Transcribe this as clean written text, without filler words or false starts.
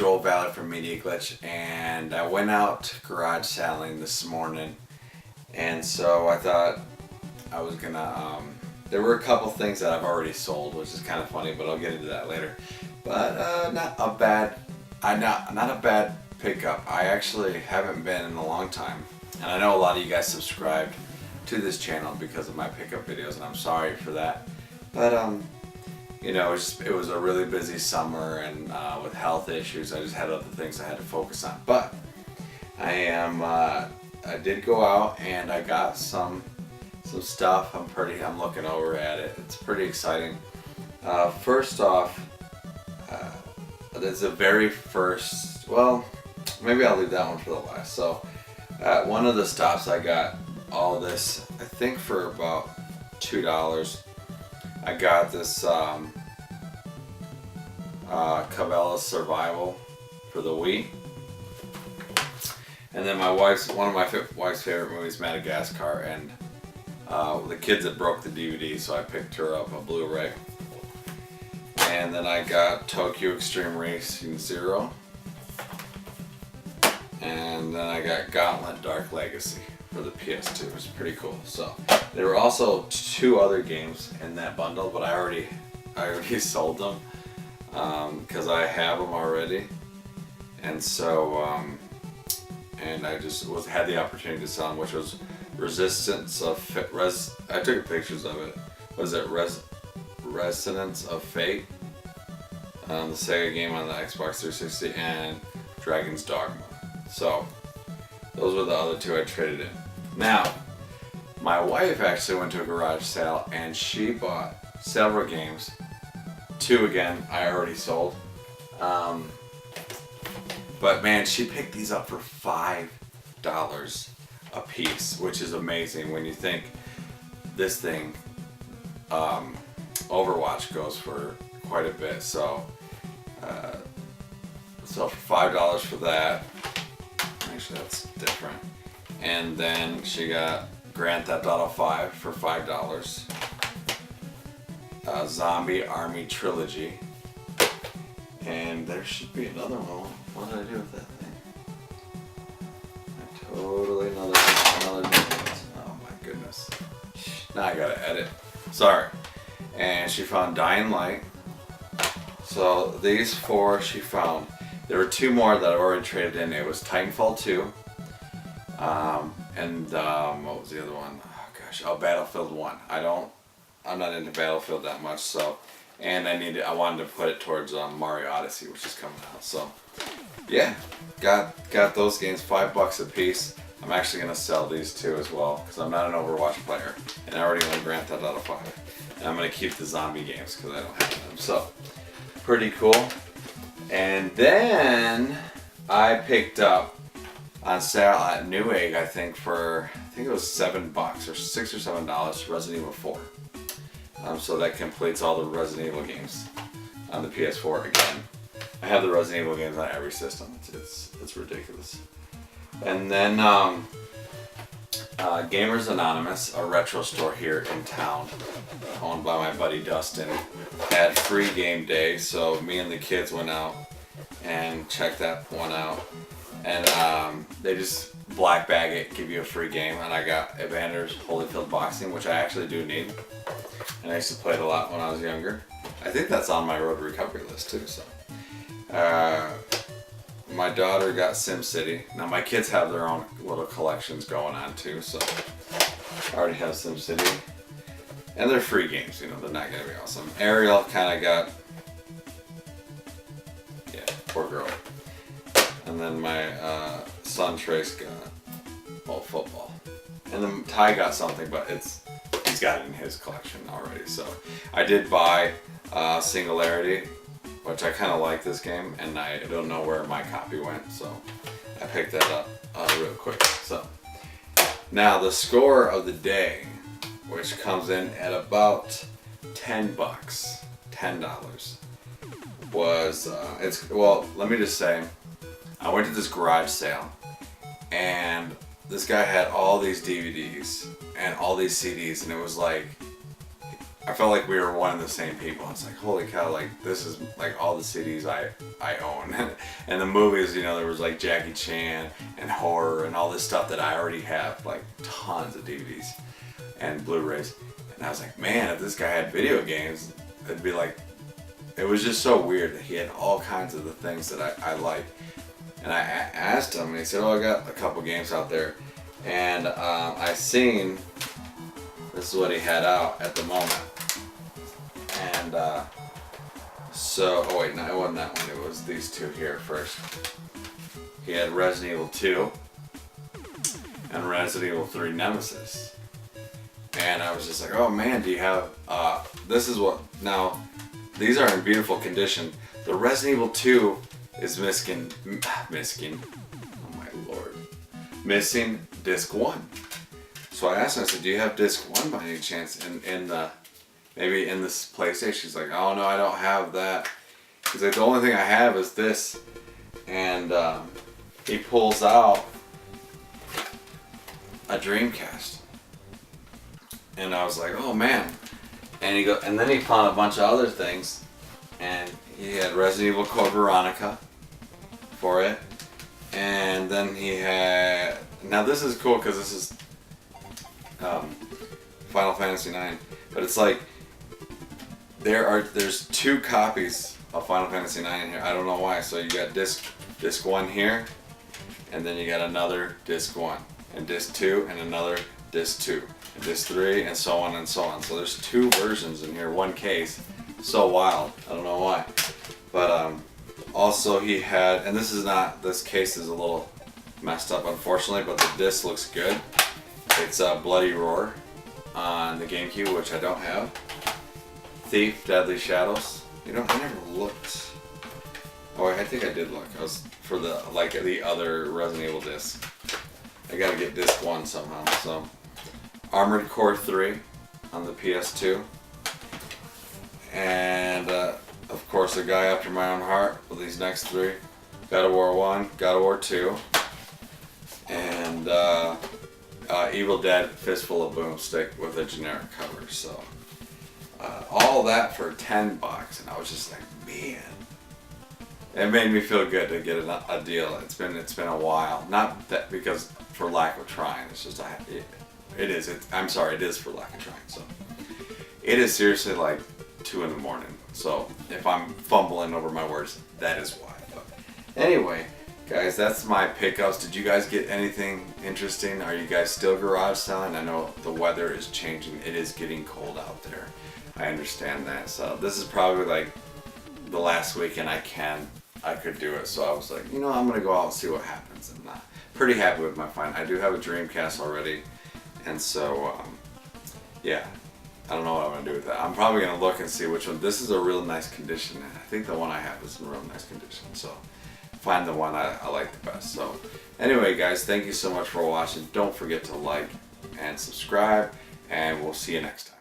Joel Valley from Media Glitch, and I went out garage selling this morning, and so I thought I was gonna. There were a couple things that I've already sold, which is kind of funny, but I'll get into that later. But not a bad pickup. I actually haven't been in a long time, and I know a lot of you guys subscribed to this channel because of my pickup videos, and I'm sorry for that. But you know, it was a really busy summer, and with health issues, I just had other things I had to focus on. But I did go out and I got some stuff. I'm looking over at it. It's pretty exciting. First off, there's the very first. Well, maybe I'll leave that one for the last. So, at one of the stops, I got all this. I think for about $2. I got this Cabela Survival for the Wii, and then one of my wife's favorite movies, Madagascar, and the kids had broke the DVD, so I picked her up a Blu-ray. And then I got Tokyo Extreme Racing 0, and then I got Gauntlet Dark Legacy for the PS2. It was pretty cool. So there were also 2 other games in that bundle, but I already sold them because I have them already, and so and I just had the opportunity to sell them, which was Resistance of I took pictures of it. Was it Resonance of Fate? The Sega game on the Xbox 360, and Dragon's Dogma. So those were the other 2 I traded in. Now, my wife actually went to a garage sale and she bought several games. 2 again, I already sold. But man, she picked these up for $5 a piece, which is amazing when you think this thing, Overwatch, goes for quite a bit. So, for $5 for that. Actually, that's different. And then she got Grand Theft Auto 5 for $5. Zombie Army Trilogy. And there should be another one. What did I do with that thing? Totally another difference. Oh my goodness. Now I gotta edit. Sorry. And she found Dying Light. So these 4 she found. There were 2 more that I already traded in. It was Titanfall 2. And what was the other one? Oh gosh. Oh, Battlefield 1. I'm not into Battlefield that much, so. And I wanted to put it towards Mario Odyssey, which is coming out. So, yeah, got those games, $5 a piece. I'm actually gonna sell these 2 as well because I'm not an Overwatch player, and I already own Grand Theft Auto 5. And I'm gonna keep the zombie games because I don't have them. So, pretty cool. And then I picked up on sale at Newegg, I think it was $7 or $6 or $7, Resident Evil 4. So that completes all the Resident Evil games on the PS4 again. I have the Resident Evil games on every system. It's ridiculous. And then Gamers Anonymous, a retro store here in town, owned by my buddy Dustin, had free game day. So me and the kids went out and checked that one out. And they just black bag it, give you a free game. And I got Evander's Holyfield Boxing, which I actually do need. And I used to play it a lot when I was younger. I think that's on my road to recovery list too. So, my daughter got SimCity. Now my kids have their own little collections going on too. So, I already have SimCity, and they're free games. You know, they're not gonna be awesome. Ariel kind of got, poor girl. And then my son Trace got football, and then Ty got something, but he's got it in his collection already. So I did buy Singularity, which I kind of like this game, and I don't know where my copy went, so I picked that up real quick. So now the score of the day, which comes in at about $10, was let me just say, I went to this garage sale, and this guy had all these DVDs and all these CDs, and it was like I felt like we were one of the same people. It's like, holy cow, like this is like all the CDs I own. And the movies, you know, there was like Jackie Chan and horror and all this stuff that I already have, like tons of DVDs and Blu-rays. And I was like, man, if this guy had video games, it'd be like, it was just so weird that he had all kinds of the things that I like. And I asked him, and he said, oh, I got a couple games out there. And I seen, this is what he had out at the moment. And so, oh wait, no, it wasn't that one, it was these two here first. He had Resident Evil 2 and Resident Evil 3 Nemesis. And I was just like, oh man, do you have, this is what, now, these are in beautiful condition. The Resident Evil 2 is missing, oh my lord, missing disc 1. So I asked him, I said, do you have disc 1 by any chance in the, maybe in this PlayStation? He's like, oh no, I don't have that. He's like, the only thing I have is this. And he pulls out a Dreamcast. And I was like, oh man. And then he found a bunch of other things. And he had Resident Evil Code Veronica for it. And then he had, now this is cool because this is Final Fantasy IX, but it's like there's 2 copies of Final Fantasy IX in here. I don't know why. So you got disc 1 here, and then you got another disc 1, and disc 2, and another disc 2, and disc 3, and so on and so on. So there's 2 versions in here, 1 case. So wild. I don't know why. But also he had, and this case is a little messed up unfortunately, but the disc looks good. It's Bloody Roar on the GameCube, which I don't have. Thief, Deadly Shadows. You know, I never looked. Oh, I think I did look. I was for the other Resident Evil disc. I gotta get disc 1 somehow. So, Armored Core 3 on the PS2, and of course, a guy after my own heart with these next 3: God of War 1, God of War 2, and Evil Dead Fistful of Boomstick with a generic cover. So all that for $10, and I was just like, man, it made me feel good to get a deal. It's been a while. Not that because for lack of trying. It's just I'm sorry. It is for lack of trying. So it is seriously like 2 in the morning. So if I'm fumbling over my words, that is why. But anyway, guys, that's my pickups. Did you guys get anything interesting? Are you guys still garage selling? I know the weather is changing. It is getting cold out there. I understand that. So this is probably like the last weekend I could do it. So I was like, you know, I'm gonna go out and see what happens. And pretty happy with my find. I do have a Dreamcast already, and so yeah. I don't know what I'm going to do with that. I'm probably going to look and see which one. This is a real nice condition, and I think the one I have is in real nice condition. So find the one I like the best. So anyway, guys, thank you so much for watching. Don't forget to like and subscribe, and we'll see you next time.